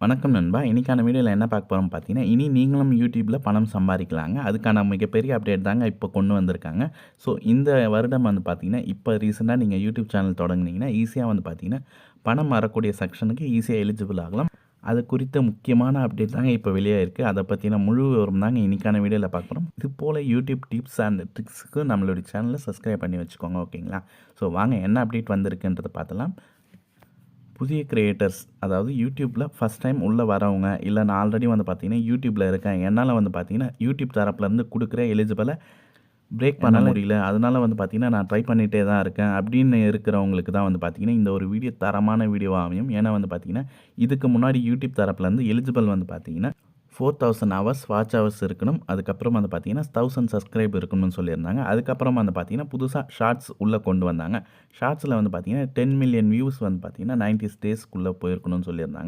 வணக்கம் நண்பா. இன்னைக்கான வீடியோல என்ன பார்க்க போறோம்னு பார்த்தீங்கன்னா, இனி நீங்களும் YouTubeல பணம் சம்பாதிக்கலாங்க. அதுக்கான மிகப்பெரிய அப்டேட் தாங்க இப்போ கொண்டு வந்திருக்காங்க. ஸோ இந்த வருடம் வந்து பார்த்தீங்கன்னா, இப்போ ரீசென்ட்டா நீங்க YouTube சேனல் தொடங்குனீங்கன்னா, ஈஸியா வந்து பார்த்தீங்கன்னா, பணம் வரக்கூடிய செக்ஷனுக்கு ஈஸியா எலிஜிபிள் ஆகலாம். அது குறித்த முக்கியமான அப்டேட் தாங்க இப்போ வெளியாயிருக்கு. அத பத்தின முழு விவரம் தாங்க இன்னைக்கான வீடியோல பார்க்க போறோம். இது போல YouTube டிப்ஸ் அண்ட் ட்ரிக்ஸ்க்கு நம்மளுடைய சேனல சப்ஸ்கிரைப் பண்ணி வச்சுக்கோங்க. ஓகேங்களா? ஸோ வாங்க என்ன அப்டேட் வந்திருக்குன்றத பார்த்தலாம். புதிய கிரியேட்டர்ஸ் அதாவது யூடியூப்பில் ஃபஸ்ட் டைம் உள்ளே வரவங்க இல்லை நான் ஆல்ரெடி வந்து பார்த்தீங்கன்னா யூடியூப்பில் இருக்கேன் என்னால் வந்து பார்த்தீங்கன்னா யூடியூப் தரப்புலேருந்து கொடுக்குற எலிஜிபிளை பிரேக் பண்ண முடியல அதனால் வந்து பார்த்தீங்கன்னா நான் ட்ரை பண்ணிகிட்டே தான் இருக்கேன் அப்படின்னு இருக்கிறவங்களுக்கு தான் வந்து பார்த்தீங்கன்னா இந்த ஒரு வீடியோ தரமான வீடியோவாக அமையும். ஏன்னா வந்து பார்த்தீங்கன்னா இதுக்கு முன்னாடி யூடியூப் தரப்புலேருந்து எலிஜிபிள் வந்து பார்த்தீங்கன்னா 4000 ஹவர்ஸ் வாட்ச் ஹவர்ஸ் இருக்கணும். அதுக்கப்புறம் வந்து பார்த்தீங்கன்னா 1000 சப்ஸ்கிரைப் இருக்கணும்னு சொல்லியிருந்தாங்க. அதுக்கப்புறம் வந்து பார்த்தீங்கன்னா புதுசாக ஷார்ட்ஸ் உள்ளே கொண்டு வந்தாங்க. ஷார்ட்ஸில் வந்து பார்த்தீங்கன்னா 10 மில்லியன் வியூஸ் வந்து பார்த்தீங்கன்னா 90 டேஸ்க்குள்ளே போயிருக்கணும்னு சொல்லியிருந்தாங்க.